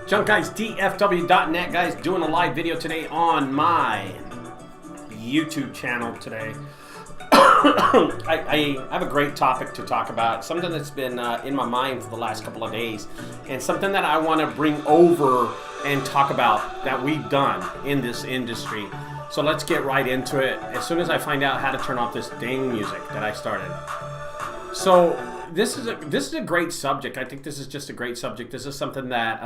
JunkGuysdfw.net, guys, doing a live video today on my YouTube channel today. I have a great topic to talk about, something that's been in my mind for the last couple of days, and something that I want to bring over and talk about that we've done in this industry. So let's get right into it as soon as I find out how to turn off this dang music that I started. So this is a great subject. I think this is just a great subject. This is something that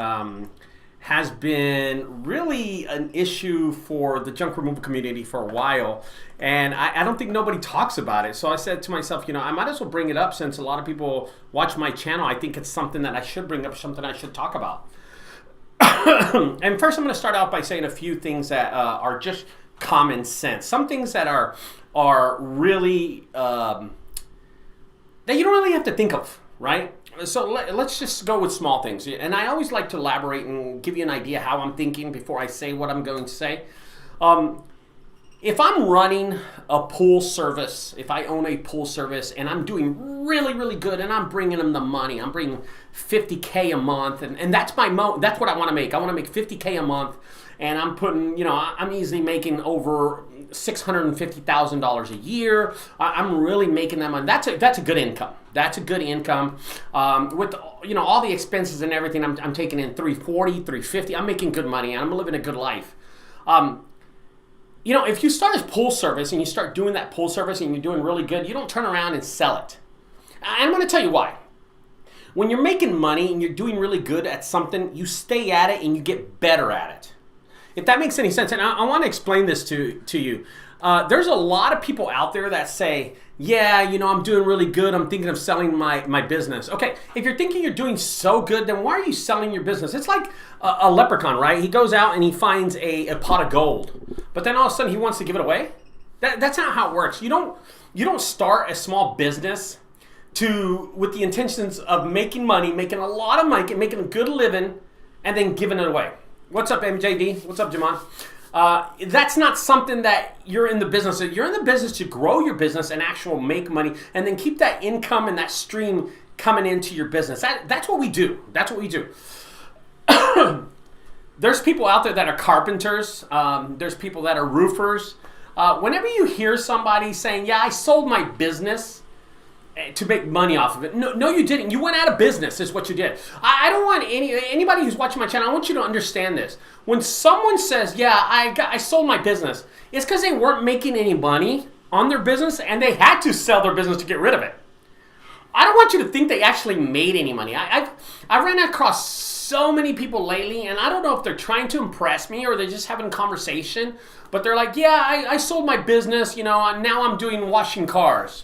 has been really an issue for the junk removal community for a while, and I don't think nobody talks about it. So I said to myself, you know, I might as well bring it up since a lot of people watch my channel. I think it's something that I should bring up, something I should talk about. And first I'm going to start out by saying a few things that are just common sense. Some things that are really that you don't really have to think of, right? So let's just go with small things. And I always like to elaborate and give you an idea how I'm thinking before I say what I'm going to say. If I'm running a pool service, if I own a pool service and I'm doing really, really good and I'm bringing them the money, I'm bringing $50K a month, and that's that's what I want to make. I want to make $50K a month, and I'm putting, you know, I'm easily making over $650,000 a year. I'm really making that money. That's a good income. That's a good income. With, you know, all the expenses and everything, I'm taking in $340, $350. I'm making good money and I'm living a good life. You know, if you start as pool service and you start doing that pool service and you're doing really good, you don't turn around and sell it. And I'm going to tell you why. When you're making money and you're doing really good at something, you stay at it and you get better at it. If that makes any sense, and I want to explain this to you. There's a lot of people out there that say, yeah, you know, I'm doing really good. I'm thinking of selling my business. Okay, if you're thinking you're doing so good, then why are you selling your business? It's like a leprechaun, right? He goes out and he finds a pot of gold, but then all of a sudden he wants to give it away. That's not how it works. You don't start a small business with the intentions of making money, making a lot of money, making a good living, and then giving it away. What's up, MJD? What's up, Jaman? That's not something that you're in the business. You're in the business to grow your business and actually make money, and then keep that income and that stream coming into your business. That's what we do. That's what we do. There's people out there that are carpenters. There's people that are roofers. Whenever you hear somebody saying, yeah, I sold my business to make money off of it. No, you didn't. You went out of business is what you did. I don't want anybody who's watching my channel, I want you to understand this. When someone says, yeah, I sold my business, it's because they weren't making any money on their business and they had to sell their business to get rid of it. I don't want you to think they actually made any money. I've ran across so many people lately, and I don't know if they're trying to impress me or they're just having a conversation, but they're like, yeah, I sold my business, you know, and now I'm doing washing cars.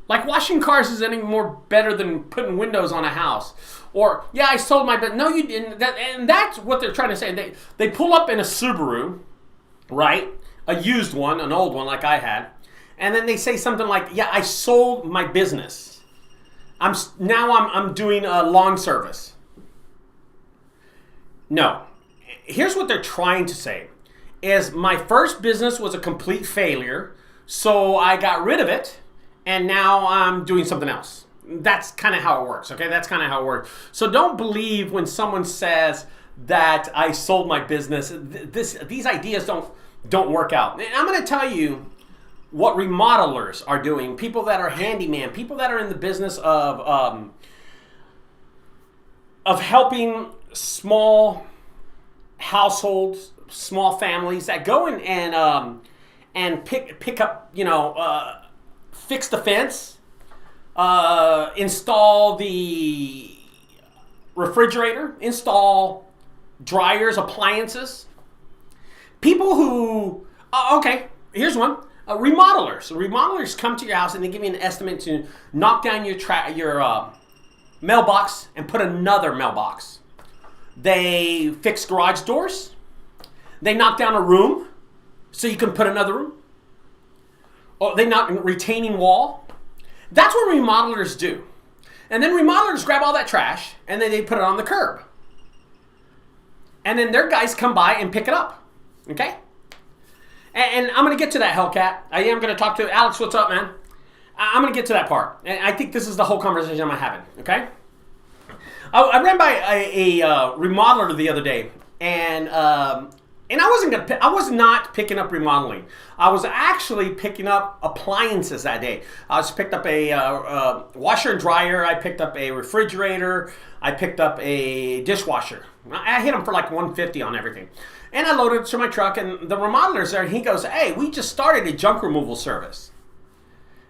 Like, washing cars is any more better than putting windows on a house. Or, yeah, I sold my business. No, you didn't. And that's what they're trying to say. They pull up in a Subaru, right? A used one, an old one like I had. And then they say something like, yeah, I sold my business. I'm doing a lawn service. No. Here's what they're trying to say. Is my first business was a complete failure, so I got rid of it. And now I'm doing something else. That's kind of how it works, okay? That's kind of how it works. So don't believe when someone says that I sold my business. These ideas don't work out. And I'm going to tell you what remodelers are doing, people that are handyman, people that are in the business of helping small households, small families that go in and pick up, you know, fix the fence, install the refrigerator, install dryers, appliances. People who, okay, here's one. Remodelers. Remodelers come to your house and they give you an estimate to knock down your mailbox and put another mailbox. They fix garage doors. They knock down a room so you can put another room. Oh, they knock retaining wall. That's what remodelers do. And then remodelers grab all that trash and then they put it on the curb. And then their guys come by and pick it up. Okay? And I'm going to get to that, Hellcat. I am going to talk to Alex. What's up, man? I'm going to get to that part. And I think this is the whole conversation I'm having. Okay? I ran by a remodeler the other day, and I was not picking up remodeling. I was actually picking up appliances that day. I picked up a washer and dryer. I picked up a refrigerator. I picked up a dishwasher. I hit them for like $150 on everything. And I loaded it to my truck, and the remodeler's there, and he goes, "Hey, we just started a junk removal service."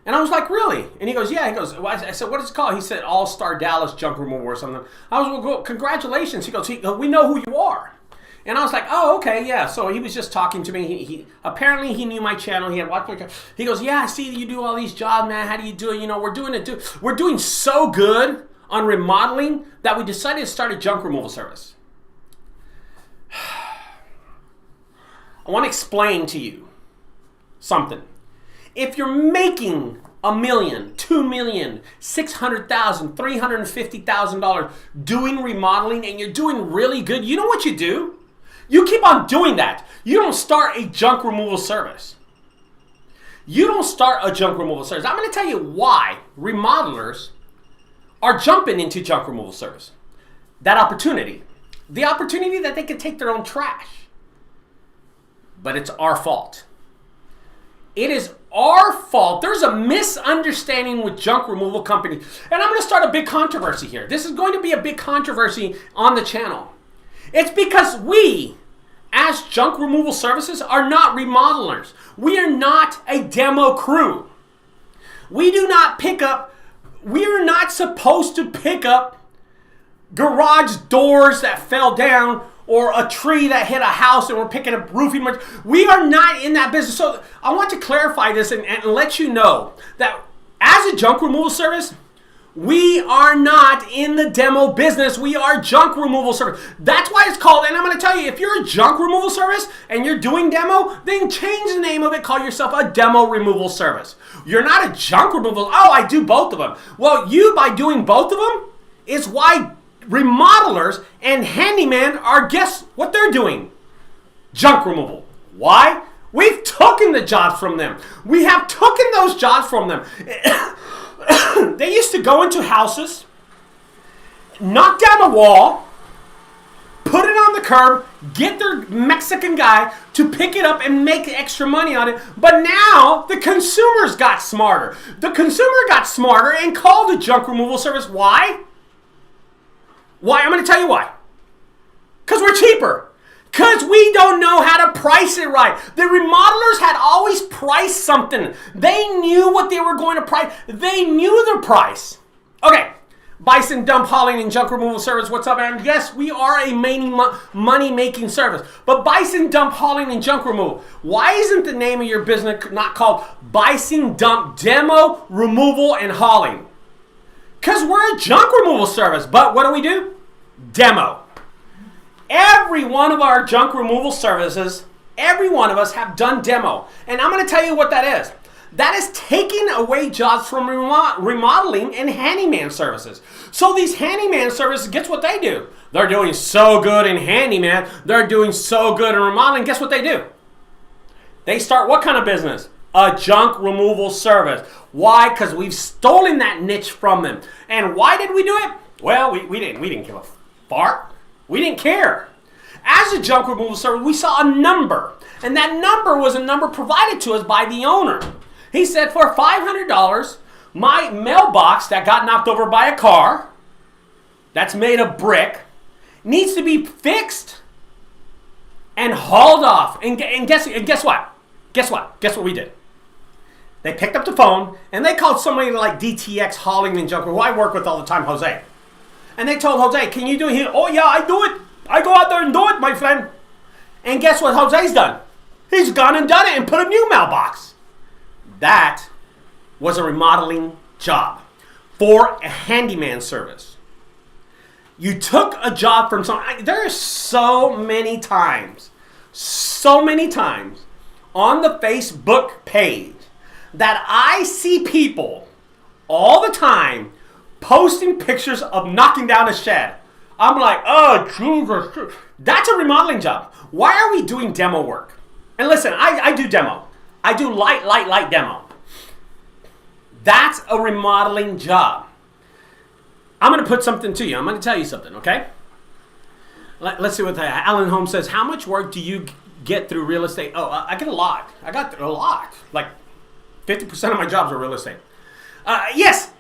And I was like, "Really?" And he goes, "Yeah." He goes, well, I said, "What is it called?" He said, "All Star Dallas Junk Removal or something." I was, "Well, congratulations." He goes, "We know who you are." And I was like, "Oh, okay, yeah." So he was just talking to me. He apparently he knew my channel. He had watched my channel. He goes, "Yeah, I see you do all these jobs, man. How do you do it? You know, we're doing so good on remodeling that we decided to start a junk removal service." I want to explain to you something. If you're making $1 million, $2 million, $600,000, $350,000 doing remodeling, and you're doing really good, you know what you do? You keep on doing that. You don't start a junk removal service. You don't start a junk removal service. I'm going to tell you why remodelers are jumping into junk removal service. That opportunity. The opportunity that they can take their own trash. But it's our fault. It is our fault. There's a misunderstanding with junk removal companies. And I'm going to start a big controversy here. This is going to be a big controversy on the channel. It's because we, as junk removal services, are not remodelers. We are not a demo crew. We do not pick up, we are not supposed to pick up garage doors that fell down or a tree that hit a house and we're picking up roofing. We are not in that business. So I want to clarify this and let you know that as a junk removal service, we are not in the demo business. We are junk removal service. That's why it's called, and I'm going to tell you, if you're a junk removal service and you're doing demo, then change the name of it. Call yourself a demo removal service. You're not a junk removal. Oh, I do both of them. Well, you, by doing both of them, is why remodelers and handyman are, guess what they're doing? Junk removal. Why? We've taken the jobs from them. We have taken those jobs from them. They used to go into houses, knock down a wall, put it on the curb, get their Mexican guy to pick it up and make extra money on it. But now the consumers got smarter. The consumer got smarter and called a junk removal service. Why? Why? I'm going to tell you why. Because we're cheaper. Because we don't know how to price it right. The remodelers had always priced something. They knew what they were going to price. They knew the price. Okay. Bison Dump Hauling and Junk Removal Service. What's up, Aaron? Yes, we are a money-making service. But Bison Dump Hauling and Junk Removal. Why isn't the name of your business not called Bison Dump Demo Removal and Hauling? Because we're a junk removal service. But what do? Demo. Every one of our junk removal services, every one of us have done demo. And I'm going to tell you what that is. That is taking away jobs from remodeling and handyman services. So these handyman services, guess what they do? They're doing so good in handyman. They're doing so good in remodeling. Guess what they do? They start what kind of business? A junk removal service. Why? Because we've stolen that niche from them. And why did we do it? Well, we didn't give a fart. We didn't care. As a junk removal service, we saw a number. And that number was a number provided to us by the owner. He said, for $500, my mailbox that got knocked over by a car, that's made of brick, needs to be fixed and hauled off. And guess what? Guess what we did? They picked up the phone and they called somebody like DTX Hauling and Junk, who I work with all the time, Jose. And they told Jose, can you do it? Oh yeah, I do it. I go out there and do it, my friend. And guess what Jose's done? He's gone and done it and put a new mailbox. That was a remodeling job for a handyman service. You took a job from someone. There are so many times on the Facebook page that I see people all the time posting pictures of knocking down a shed. I'm like, oh, Jesus. That's a remodeling job. Why are we doing demo work? And listen, I do demo. I do light demo. That's a remodeling job. I'm going to put something to you. I'm going to tell you something, okay? Let's see what Alan Holmes says. How much work do you get through real estate? Oh, I get a lot. I got a lot. Like 50% of my jobs are real estate. Yes,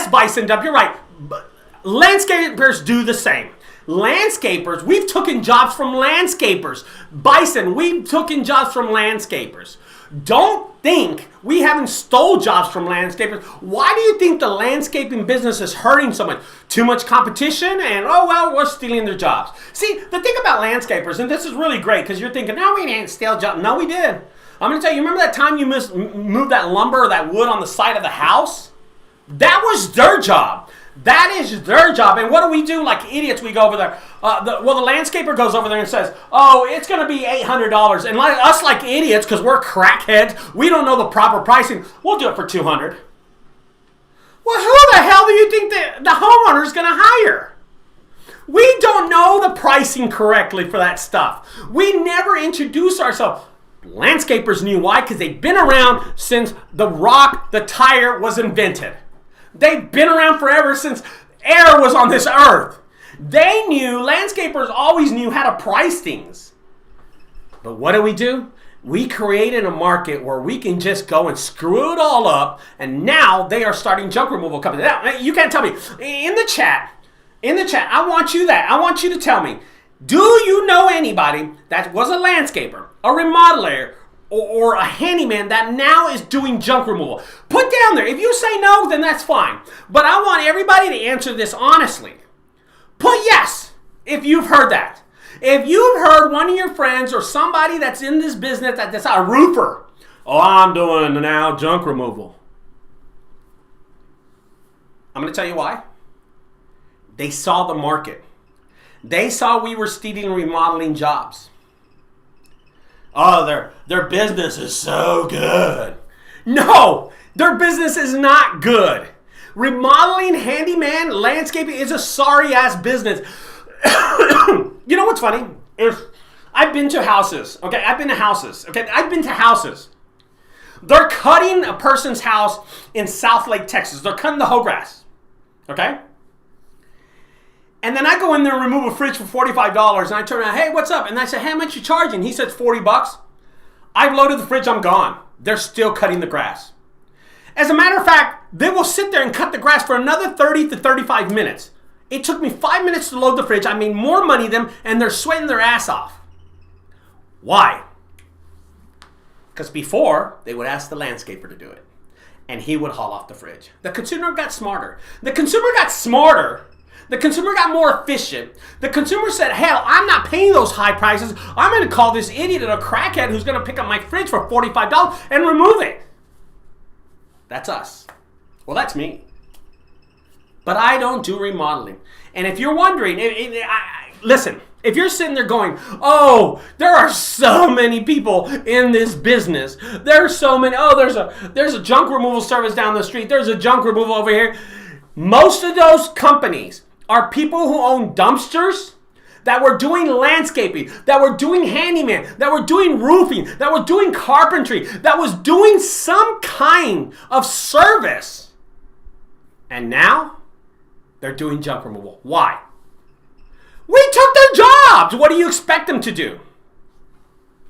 Bison Dub, you're right. But landscapers do the same. Landscapers, we've taken jobs from landscapers. Bison, we've taken jobs from landscapers. Don't think we haven't stole jobs from landscapers. Why do you think the landscaping business is hurting so much? Too much competition and, oh, well, we're stealing their jobs. See, the thing about landscapers, and this is really great because you're thinking, no, we didn't steal jobs. No, we did. I'm going to tell you, remember that time you moved that lumber or that wood on the side of the house? That was their job. That is their job. And what do? Like idiots, we go over there. The landscaper goes over there and says, oh, it's going to be $800. And us like idiots, because we're crackheads, we don't know the proper pricing. We'll do it for $200. Well, who the hell do you think the homeowner is going to hire? We don't know the pricing correctly for that stuff. We never introduce ourselves. Landscapers knew why, because they've been around since the tire was invented. They've been around forever since air was on this earth. Landscapers always knew how to price things. But what do? We created a market where we can just go and screw it all up, and now they are starting junk removal companies. Now, you can't tell me. In the chat, I want you to tell me, do you know anybody that was a landscaper, a remodeler, or a handyman that now is doing junk removal? Put down there. If you say no, then that's fine. But I want everybody to answer this honestly. Put yes if you've heard that. If you've heard one of your friends or somebody that's in this business that's a roofer, oh, I'm doing now junk removal. I'm going to tell you why. They saw the market. They saw we were stealing remodeling jobs. Oh, their business is so good. No, their business is not good. Remodeling, handyman, landscaping is a sorry-ass business. You know what's funny? I've been to houses. They're cutting a person's house in South Lake, Texas. They're cutting the whole grass. Okay? And then I go in there and remove a fridge for $45, and I turn around, hey, what's up? And I say, hey, how much you charging? He says $40. I've loaded the fridge, I'm gone. They're still cutting the grass. As a matter of fact, they will sit there and cut the grass for another 30 to 35 minutes. It took me 5 minutes to load the fridge. I made more money than them, and they're sweating their ass off. Why? Because before, they would ask the landscaper to do it, and he would haul off the fridge. The consumer got smarter. The consumer got more efficient. The consumer said, hell, I'm not paying those high prices. I'm going to call this idiot a crackhead who's going to pick up my fridge for $45 and remove it. That's us. Well, that's me. But I don't do remodeling. And if you're wondering, listen, if you're sitting there going, oh, there are so many people in this business. There's so many. Oh, there's a junk removal service down the street. There's a junk removal over here. Most of those companies are people who own dumpsters that were doing landscaping, that were doing handyman, that were doing roofing, that were doing carpentry, that was doing some kind of service. And now they're doing junk removal. Why? We took their jobs. What do you expect them to do?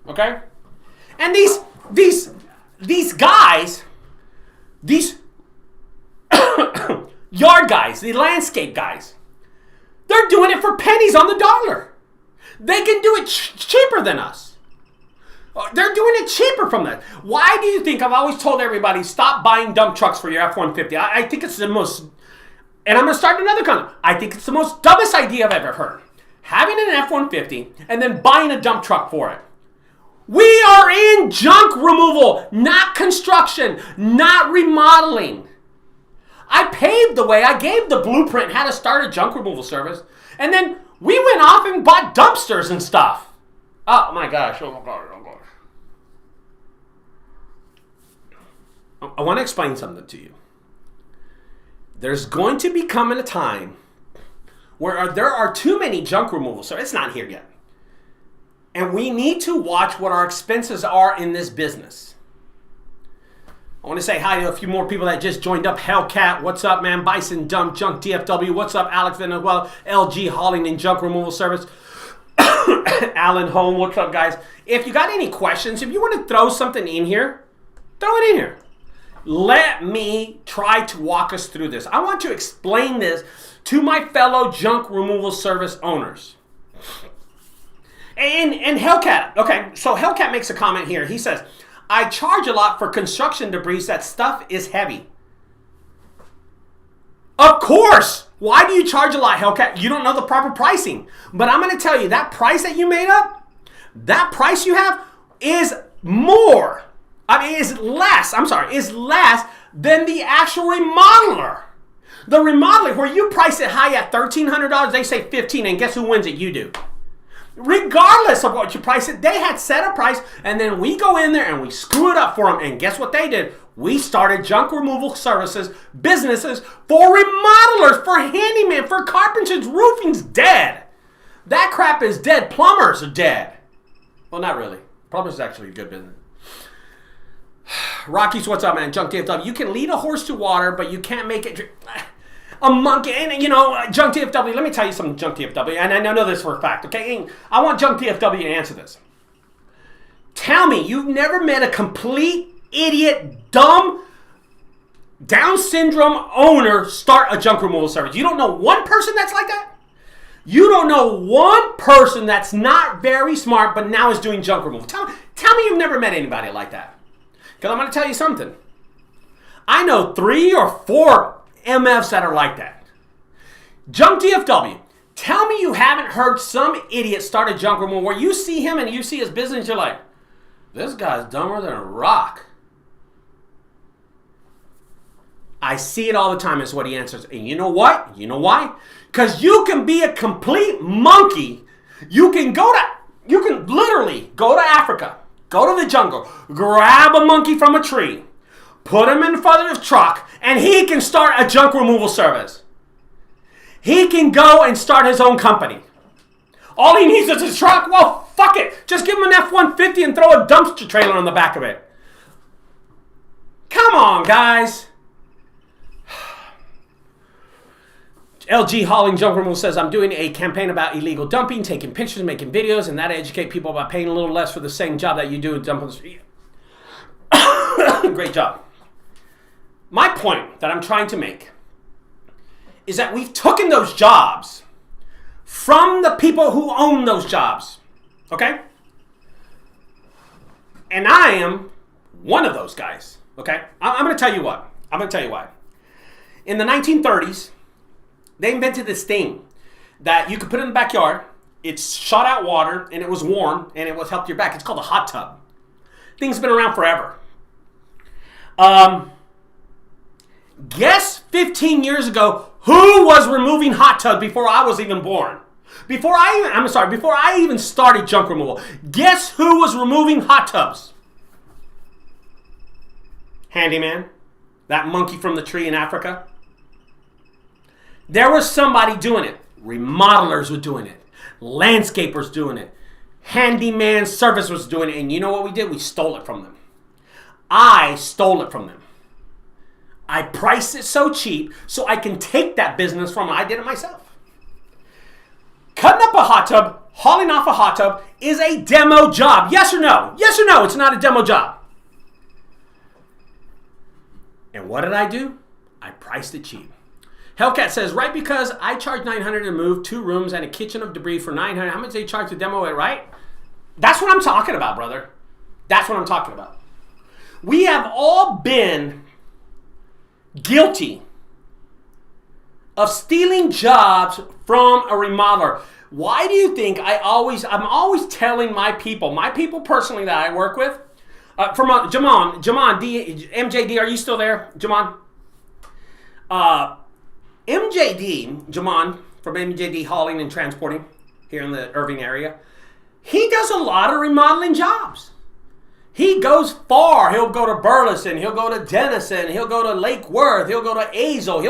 Okay? And these guys, these yard guys, the landscape guys, they're doing it for pennies on the dollar. They can do it cheaper than us. They're doing it cheaper from that. Why do you think I've always told everybody, stop buying dump trucks for your F-150? I think it's the most, and I'm going to start another comment. I think it's the most dumbest idea I've ever heard. Having an F-150 and then buying a dump truck for it. We are in junk removal, not construction, not remodeling. I paved the way. I gave the blueprint how to start a junk removal service. And then we went off and bought dumpsters and stuff. Oh my gosh. Oh my gosh. I want to explain something to you. There's going to be coming a time where there are too many junk removal services. It's not here yet. And we need to watch what our expenses are in this business. I want to say hi to a few more people that just joined up. Hellcat, what's up, man? Bison Dump, Junk DFW, what's up? Alex Venezuela, LG Hauling and Junk Removal Service. Alan Home, what's up, guys? If you got any questions, if you want to throw something in here, throw it in here. Let me try to walk us through this. I want to explain this to my fellow junk removal service owners. And Hellcat, okay, so Hellcat makes a comment here. He says, I charge a lot for construction debris. That stuff is heavy. Of course. Why do you charge a lot, Hellcat? You don't know the proper pricing. But I'm going to tell you, that price that you made up, that price you have is more. Is less than the actual remodeler. The remodeler, where you price it high at $1,300, they say $1,500, and guess who wins it? You do. Regardless of what you price it, they had set a price, and then we go in there and we screw it up for them. And guess what they did? We started junk removal services, businesses for remodelers, for handyman, for carpenters. Roofing's dead. That crap is dead. Plumbers are dead. Well, not really. Plumbers is actually a good business. Rockies, what's up, man? Junk DFW. You can lead a horse to water, but you can't make it drink. A monkey, and Junk DFW, let me tell you something, Junk DFW, and I know this for a fact, okay? And I want Junk DFW to answer this. Tell me, you've never met a complete idiot, dumb, Down syndrome owner start a junk removal service. You don't know one person that's like that? You don't know one person that's not very smart, but now is doing junk removal. Tell me you've never met anybody like that. Because I'm going to tell you something. I know 3 or 4 MFs that are like that. Junk DFW, tell me you haven't heard some idiot start a junk removal where you see him and you see his business, you're like, this guy's dumber than a rock. I see it all the time is what he answers. And you know what? You know why? Because you can be a complete monkey. You can literally go to Africa, go to the jungle, grab a monkey from a tree, put him in front of his truck, and he can start a junk removal service. He can go and start his own company. All he needs is his truck. Well, fuck it. Just give him an F-150 and throw a dumpster trailer on the back of it. Come on, guys. LG Hauling Junk Removal says, I'm doing a campaign about illegal dumping, taking pictures, making videos, and that educate people about paying a little less for the same job that you do dumping the street. Great job. My point that I'm trying to make is that we've taken those jobs from the people who own those jobs. Okay? And I am one of those guys. Okay? I'm going to tell you what. I'm going to tell you why. In the 1930s, they invented this thing that you could put in the backyard. It shot out water, and it was warm, and it helped your back. It's called a hot tub. Thing's been around forever. Guess 15 years ago, who was removing hot tubs before I was even born? Before I even started junk removal. Guess who was removing hot tubs? Handyman. That monkey from the tree in Africa. There was somebody doing it. Remodelers were doing it. Landscapers doing it. Handyman service was doing it. And you know what we did? We stole it from them. I stole it from them. I priced it so cheap so I can take that business from them. I did it myself. Cutting up a hot tub, hauling off a hot tub is a demo job. Yes or no? Yes or no, it's not a demo job. And what did I do? I priced it cheap. Hellcat says, right, because I charge $900 to move 2 rooms and a kitchen of debris for $900. How much do they charge to demo it, right? That's what I'm talking about, brother. That's what I'm talking about. We have all been guilty of stealing jobs from a remodeler. Why do you think I'm always telling my people personally that I work with, from Jamon D, MJD, are you still there, Jamon? MJD, Jamon, from MJD Hauling and Transporting here in the Irving area, he does a lot of remodeling jobs. He goes far. He'll go to Burleson. He'll go to Denison. He'll go to Lake Worth. He'll go to Azle.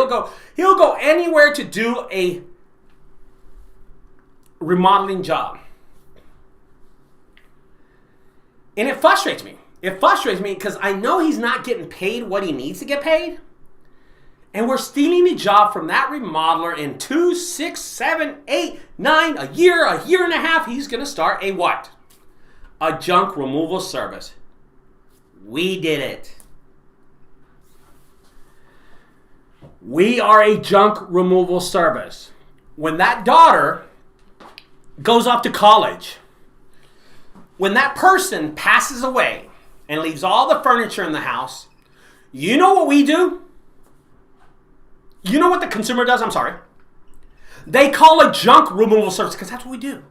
He'll go anywhere to do a remodeling job. And it frustrates me It frustrates me because I know he's not getting paid what he needs to get paid. And we're stealing the job from that remodeler in 2, 6, 7, 8, 9, a year and a half. He's going to start a what? A junk removal service. We did it. We are a junk removal service. When that daughter goes off to college, when that person passes away and leaves all the furniture in the house, you know what we do? You know what the consumer does? I'm sorry. They call a junk removal service because that's what we do.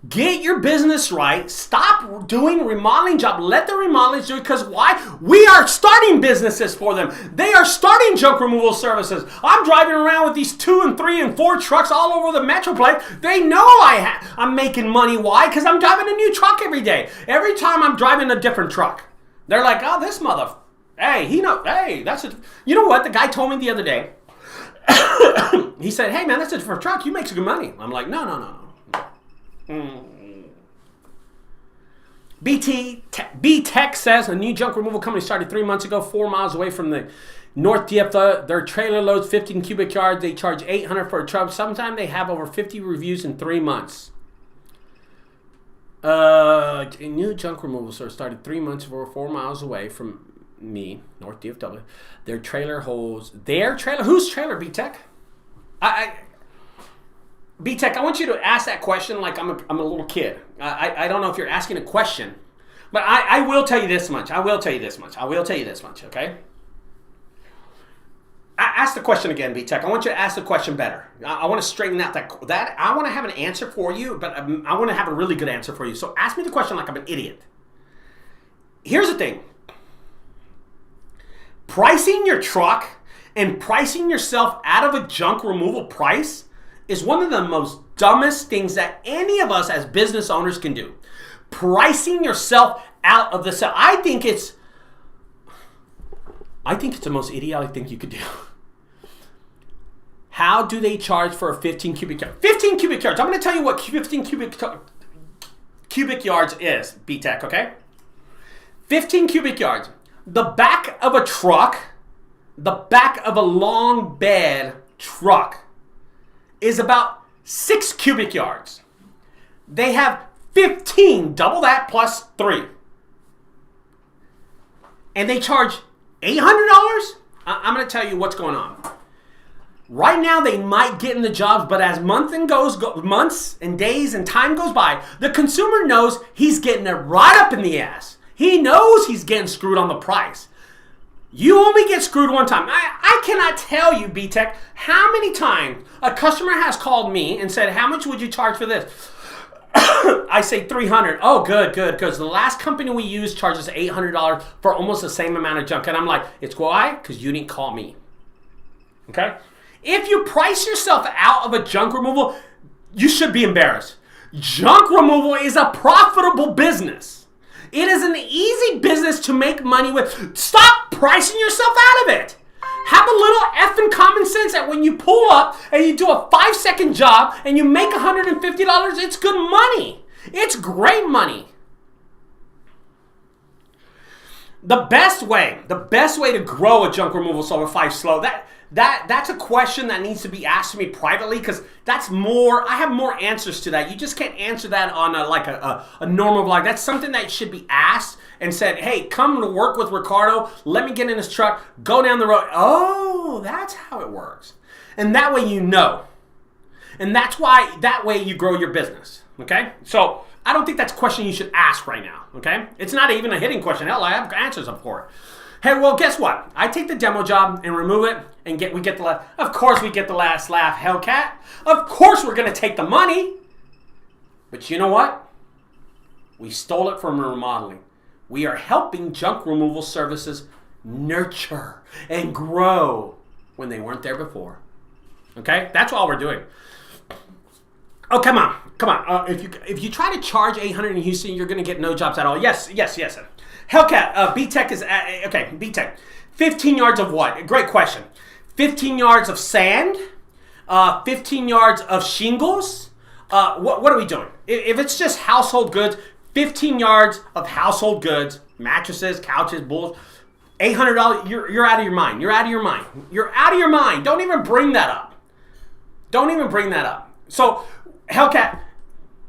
Get your business right. Stop doing remodeling job. Let the remodelers do it because why? We are starting businesses for them. They are starting junk removal services. I'm driving around with these 2 and 3 and 4 trucks all over the metroplex. They know I'm making money. Why? Because I'm driving a new truck every day. Every time I'm driving a different truck. They're like, oh, this mother. Hey, that's it. You know what? The guy told me the other day. He said, hey, man, that's a different truck. You make some good money. I'm like, no. B-Tech says a new junk removal company started 3 months ago, 4 miles away from the North DFW. Their trailer loads 15 cubic yards. They charge $800 for a truck. Sometimes they have over 50 reviews in 3 months. A new junk removal store started 3 months ago, 4 miles away from me, North DFW. Their trailer holds whose trailer, B-Tech? B-Tech, I want you to ask that question like I'm a little kid. I don't know if you're asking a question, but I will tell you this much. Okay? Ask the question again, B-Tech. I want you to ask the question better. I want to straighten out that. I want to have an answer for you, but I want to have a really good answer for you. So ask me the question like I'm an idiot. Here's the thing. Pricing your truck and pricing yourself out of a junk removal price is one of the most dumbest things that any of us as business owners can do. Pricing yourself out of the sale. I think it's the most idiotic thing you could do. How do they charge for a 15 cubic yard? 15 cubic yards. I'm going to tell you what 15 cubic yards is, B-Tech, okay? 15 cubic yards. The back of a truck, the back of a long bed truck is about 6 cubic yards. They have 15, double that plus 3. And they charge $800? I'm going to tell you what's going on. Right now, they might get in the jobs, but as months and days and time goes by, the consumer knows he's getting it right up in the ass. He knows he's getting screwed on the price. You only get screwed one time. I cannot tell you, B-Tech, how many times a customer has called me and said, how much would you charge for this? I say $300. Oh, good. Because the last company we used charges $800 for almost the same amount of junk. And I'm like, it's why? Because you didn't call me. Okay? If you price yourself out of a junk removal, you should be embarrassed. Junk removal is a profitable business. It is an easy business to make money with. Stop pricing yourself out of it. Have a little effing common sense that when you pull up and you do a 5-second job and you make $150, it's good money. It's great money. The best way to grow a junk removal solar 5 slow, that's a question that needs to be asked to me privately because I have more answers to that. You just can't answer that on a normal blog. That's something that should be asked and said, hey, come to work with Ricardo. Let me get in his truck. Go down the road. Oh, that's how it works. And that way you know. And that way you grow your business. Okay? So I don't think that's a question you should ask right now. Okay? It's not even a hitting question. Hell, I have answers up for it. Hey, well, guess what? I take the demo job and remove it, and we get the last. Of course, we get the last laugh, Hellcat. Of course, we're gonna take the money. But you know what? We stole it from remodeling. We are helping junk removal services nurture and grow when they weren't there before. Okay, that's all we're doing. Oh, come on. If you try to charge $800 in Houston, you're gonna get no jobs at all. Yes. Hellcat, B-Tech is, okay, B-Tech. 15 yards of what? Great question. 15 yards of sand, 15 yards of shingles. What are we doing? If it's just household goods, 15 yards of household goods, mattresses, couches, bulls, $800. You're out of your mind. You're out of your mind. You're out of your mind. Don't even bring that up. Don't even bring that up. So, Hellcat,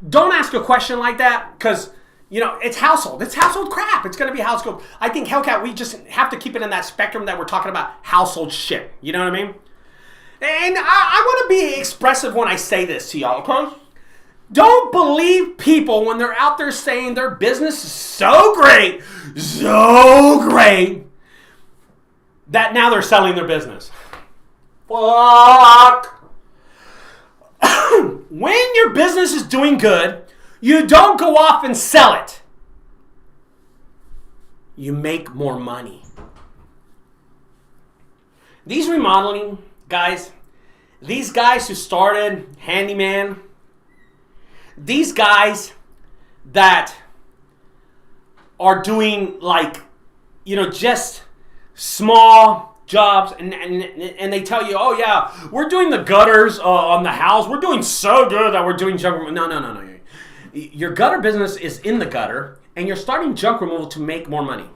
don't ask a question like that because, you know, it's household. It's household crap. It's going to be household. I think, Hellcat, we just have to keep it in that spectrum that we're talking about household shit. You know what I mean? And I want to be expressive when I say this to y'all, okay? Don't believe people when they're out there saying their business is so great, that now they're selling their business. Fuck. When your business is doing good, you don't go off and sell it. You make more money. These remodeling guys, these guys who started handyman, these guys that are doing like, you know, just small jobs and they tell you, oh yeah, we're doing the gutters on the house. We're doing so good that we're doing junk removal. No. Your gutter business is in the gutter and you're starting junk removal to make more money.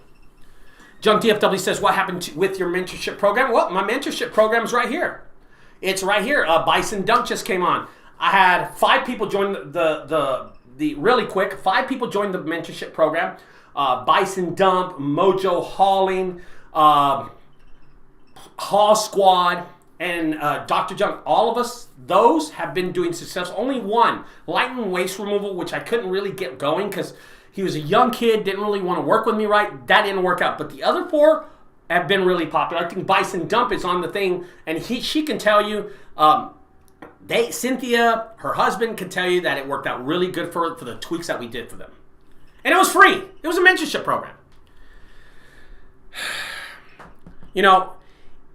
Junk DFW says, what happened with your mentorship program? Well, my mentorship program is right here. It's right here. Bison Dunk just came on. I had 5 people join the really quick. 5 people joined the mentorship program. Bison Dump, Mojo Hauling, Haul Squad, and Dr. Junk. All of us, those have been doing success. Only one, Lightning Waste Removal, which I couldn't really get going because he was a young kid, didn't really want to work with me right. That didn't work out. But the other 4 have been really popular. I think Bison Dump is on the thing, and she can tell you, Cynthia, her husband, can tell you that it worked out really good for the tweaks that we did for them. And it was free. It was a mentorship program. You know,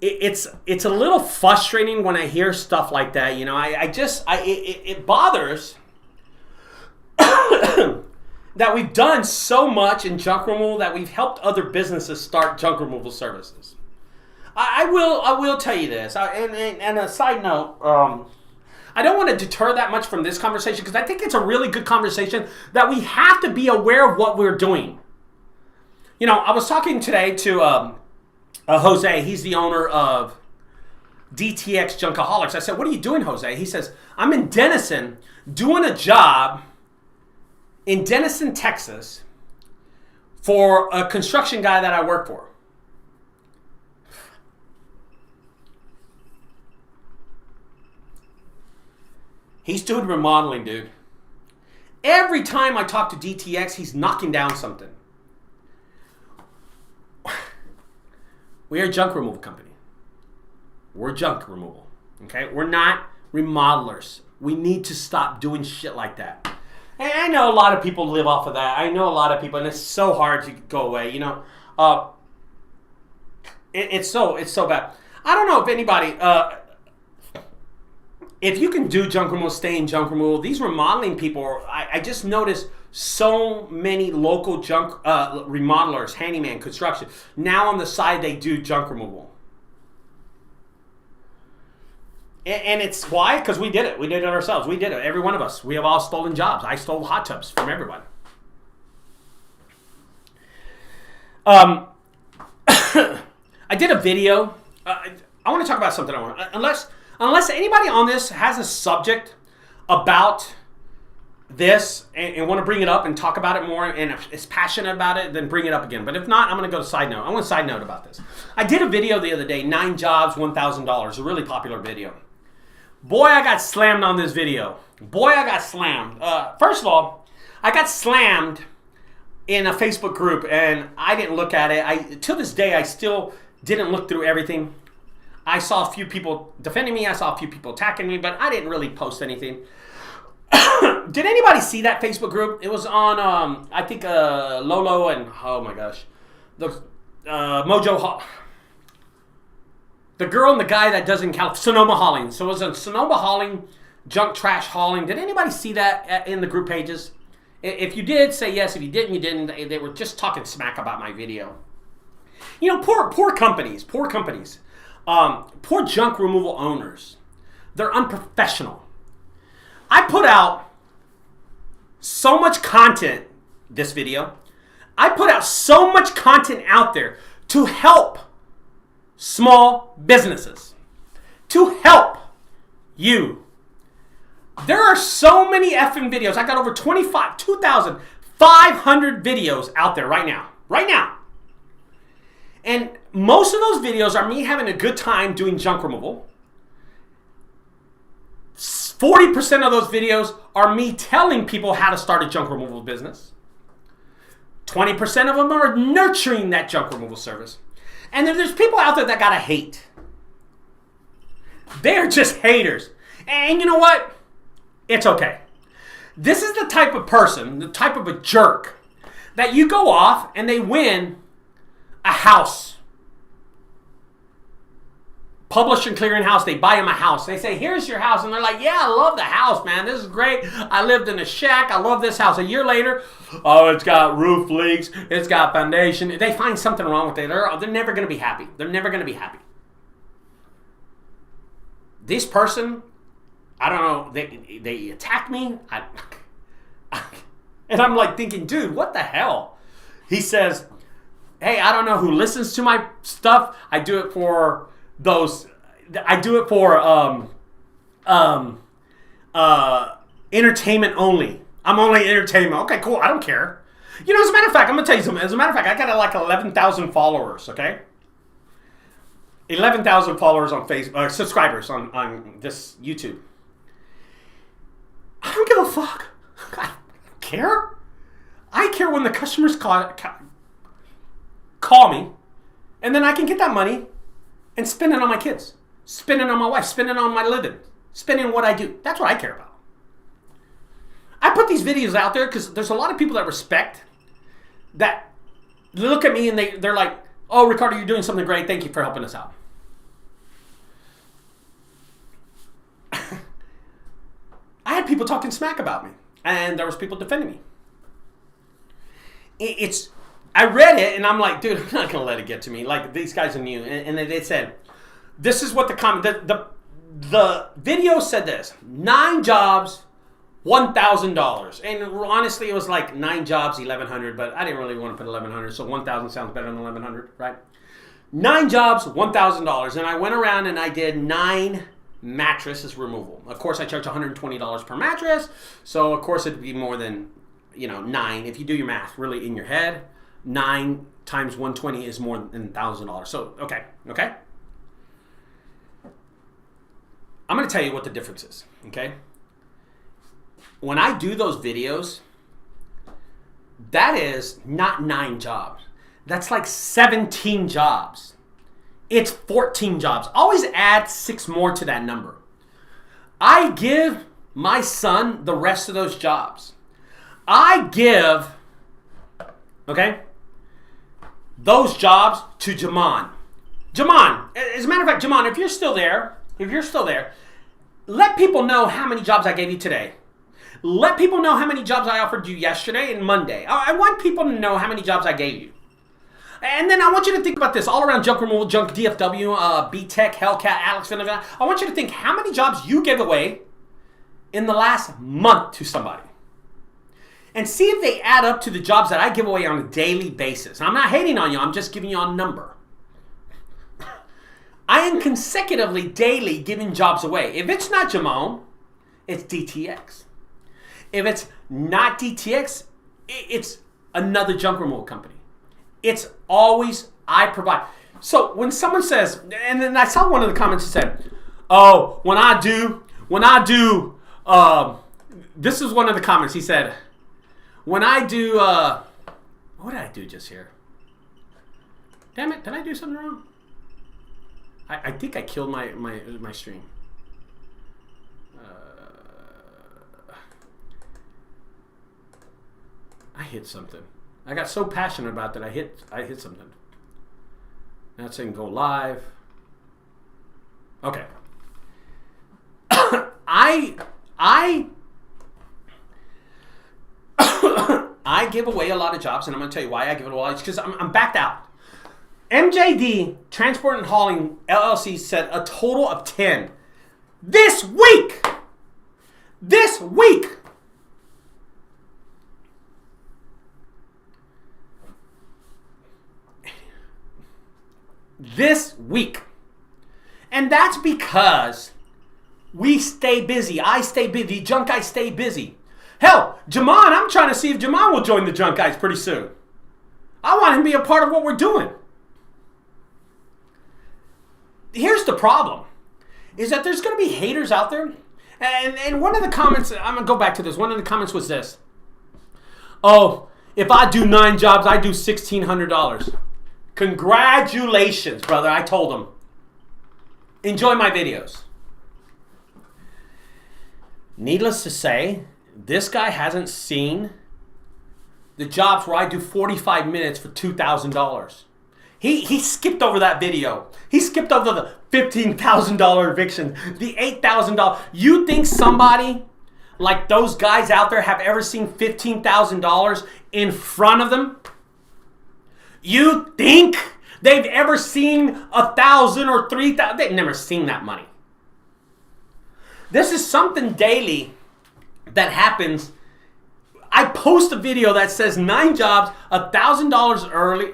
it's a little frustrating when I hear stuff like that. You know, it bothers that we've done so much in junk removal that we've helped other businesses start junk removal services. I will tell you this, and a side note, I don't want to deter that much from this conversation because I think it's a really good conversation that we have to be aware of what we're doing. You know, I was talking today to Jose. He's the owner of DTX Junkaholics. I said, what are you doing, Jose? He says, I'm in Denison doing a job in Denison, Texas for a construction guy that I work for. He's doing remodeling, dude. Every time I talk to DTX, he's knocking down something. We're a junk removal company. We're junk removal, okay? We're not remodelers. We need to stop doing shit like that. And I know a lot of people live off of that. I know a lot of people, and it's so hard to go away, you know. It's so bad. I don't know if anybody... if you can do junk removal, stay in junk removal. These remodeling people, I just noticed so many local junk remodelers, handyman, construction. Now on the side, they do junk removal. And it's why? Because we did it. We did it ourselves. We did it. Every one of us. We have all stolen jobs. I stole hot tubs from everyone. I did a video. I want to talk about something. Unless anybody on this has a subject about this and want to bring it up and talk about it more and is passionate about it, then bring it up again. But if not, I'm going to go to side note. I want a side note about this. I did a video the other day, 9 jobs, $1,000. A really popular video. Boy, I got slammed on this video. Boy, I got slammed. First of all, I got slammed in a Facebook group and I didn't look at it. To this day, I still didn't look through everything. I saw a few people defending me. I saw a few people attacking me, but I didn't really post anything. Did anybody see that Facebook group? It was on, I think, Lolo and, oh my gosh, the Mojo, the girl and the guy that does in Sonoma Hauling. So it was a Sonoma Hauling, junk trash hauling. Did anybody see that in the group pages? If you did, say yes. If you didn't, you didn't. They were just talking smack about my video. You know, poor companies. Poor junk removal owners. They're unprofessional. I put out so much content this video. I put out so much content out there to help small businesses, to help you. There are so many effing videos. I got over 2,500 videos out there right now. Right now. And most of those videos are me having a good time doing junk removal. 40% of those videos are me telling people how to start a junk removal business. 20% of them are nurturing that junk removal service. And then there's people out there that gotta hate. They're just haters. And you know what? It's okay. This is the type of person, the type of a jerk, that you go off and they win a house. Publishing clearinghouse, they buy them a house. They say, here's your house. And they're like, yeah, I love the house, man. This is great. I lived in a shack. I love this house. A year later, oh, it's got roof leaks. It's got foundation. They find something wrong with it. They're never going to be happy. They're never going to be happy. This person, I don't know, they attacked me. And I'm like thinking, dude, what the hell? He says, hey, I don't know who listens to my stuff. I do it for entertainment only. I'm only entertainment. Okay, cool. I don't care. You know, as a matter of fact, I'm going to tell you something. As a matter of fact, I got like 11,000 followers, okay? 11,000 followers on Facebook, subscribers on this YouTube. I don't give a fuck. I don't care. I care when the customers call me, and then I can get that money and spend it on my kids, spend it on my wife, spend it on my living, spend it on what I do. That's what I care about. I put these videos out there because there's a lot of people that respect, that look at me and they're like, oh, Ricardo, you're doing something great. Thank you for helping us out. I had people talking smack about me, and there was people defending me. I read it, and I'm like, dude, I'm not going to let it get to me. Like, these guys are new. And they said, this is what the comment, the video said this, 9 jobs, $1,000. And honestly, it was like 9 jobs, 1,100, but I didn't really want to put 1,100, so 1,000 sounds better than 1,100, right? 9 jobs, $1,000. And I went around and I did 9 mattresses removal. Of course, I charge $120 per mattress, so of course it'd be more than, 9. If you do your math really in your head, 9 times 120 is more than $1,000. So, okay. I'm going to tell you what the difference is, okay? When I do those videos, that is not 9 jobs. That's like 17 jobs. It's 14 jobs. Always add 6 more to that number. I give my son the rest of those jobs. I give, okay, those jobs to Jaman. Jaman, as a matter of fact, Jaman, if you're still there, let people know how many jobs I gave you today. Let people know how many jobs I offered you yesterday and Monday. I want people to know how many jobs I gave you. And then I want you to think about this all around junk removal, junk DFW, B-Tech, Hellcat, Alex Finnegan. I want you to think how many jobs you gave away in the last month to somebody. And see if they add up to the jobs that I give away on a daily basis. I'm not hating on you. I'm just giving you a number. I am consecutively, daily giving jobs away. If it's not Jamon, it's DTX. If it's not DTX, it's another junk removal company. It's always I provide. So when someone says, and then I saw one of the comments that said, oh, when I do, this is one of the comments. He said, when I do, what did I do just here? Damn it, did I do something wrong? I think I killed my stream. I hit something. I got so passionate about that I hit something. Now it's saying go live. Okay. I give away a lot of jobs, and I'm going to tell you why I give it away. It's because I'm backed out. MJD Transport and Hauling LLC said a total of 10 this week. this week. And that's because we stay busy. I stay busy. Junk Guys stay busy. Hell, Jamon, I'm trying to see if Jamon will join the Junk Guys pretty soon. I want him to be a part of what we're doing. Here's the problem, is that there's going to be haters out there. And one of the comments, I'm going to go back to this. One of the comments was this. Oh, if I do 9 jobs, I do $1,600. Congratulations, brother. I told him. Enjoy my videos. Needless to say, this guy hasn't seen the jobs where I do 45 minutes for $2,000. He skipped over that video. He skipped over the $15,000 eviction, the $8,000. You think somebody like those guys out there have ever seen $15,000 in front of them? You think they've ever seen 1,000 or 3,000? They've never seen that money. This is something daily that happens. I post a video that says 9 jobs, $1,000 early,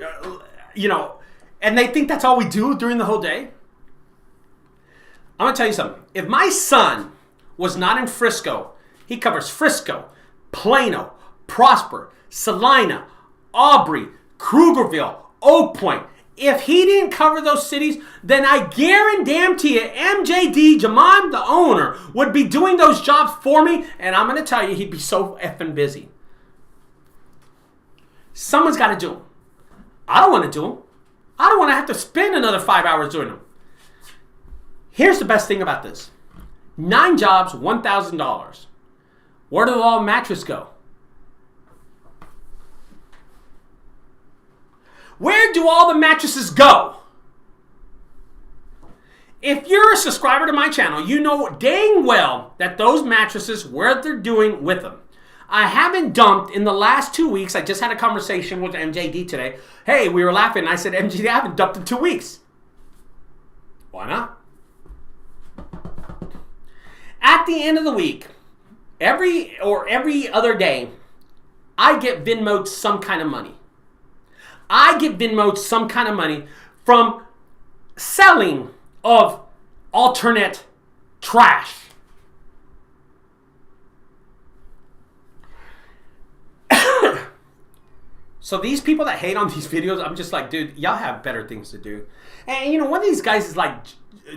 and they think that's all we do during the whole day. I'm going to tell you something. If my son was not in Frisco, he covers Frisco, Plano, Prosper, Salina, Aubrey, Krugerville, Oak Point. If he didn't cover those cities, then I guarantee you MJD, Jamon, the owner, would be doing those jobs for me, and I'm going to tell you, he'd be so effing busy. Someone's got to do them. I don't want to do them. I don't want to have to spend another 5 hours doing them. Here's the best thing about this. 9 jobs, $1,000. Where do all mattresses go? Where do all the mattresses go? If you're a subscriber to my channel, you know dang well that those mattresses, what they're doing with them. I haven't dumped in the last 2 weeks. I just had a conversation with MJD today. Hey, we were laughing. I said, MJD, I haven't dumped in 2 weeks. Why not? At the end of the week, every other day, I get Venmo'd some kind of money. I get Venmo'd some kind of money from selling of alternate trash. So these people that hate on these videos, I'm just like, dude, y'all have better things to do. And one of these guys is like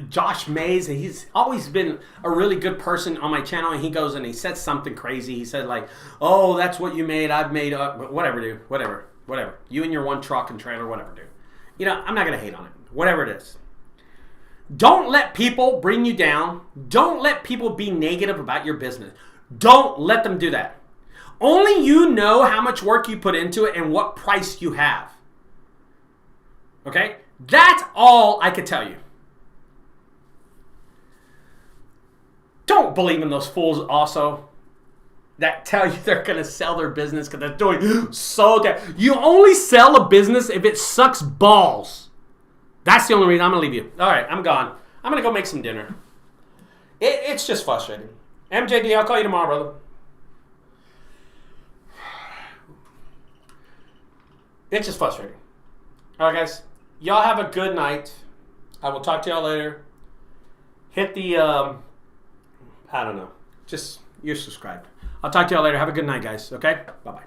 Josh Mays, and he's always been a really good person on my channel, and he goes and he said something crazy. He said like, oh, that's what you made, I've made up, whatever, dude, whatever. You and your one truck and trailer, whatever, dude. I'm not going to hate on it. Whatever it is. Don't let people bring you down. Don't let people be negative about your business. Don't let them do that. Only you know how much work you put into it and what price you have. Okay? That's all I could tell you. Don't believe in those fools also that tell you they're going to sell their business because they're doing so damn. You only sell a business if it sucks balls. That's the only reason. I'm going to leave you. All right, I'm gone. I'm going to go make some dinner. It's just frustrating. MJD, I'll call you tomorrow, brother. It's just frustrating. All right, guys. Y'all have a good night. I will talk to y'all later. Hit the, I don't know. Just, you're subscribed. I'll talk to y'all later. Have a good night, guys. Okay? Bye-bye.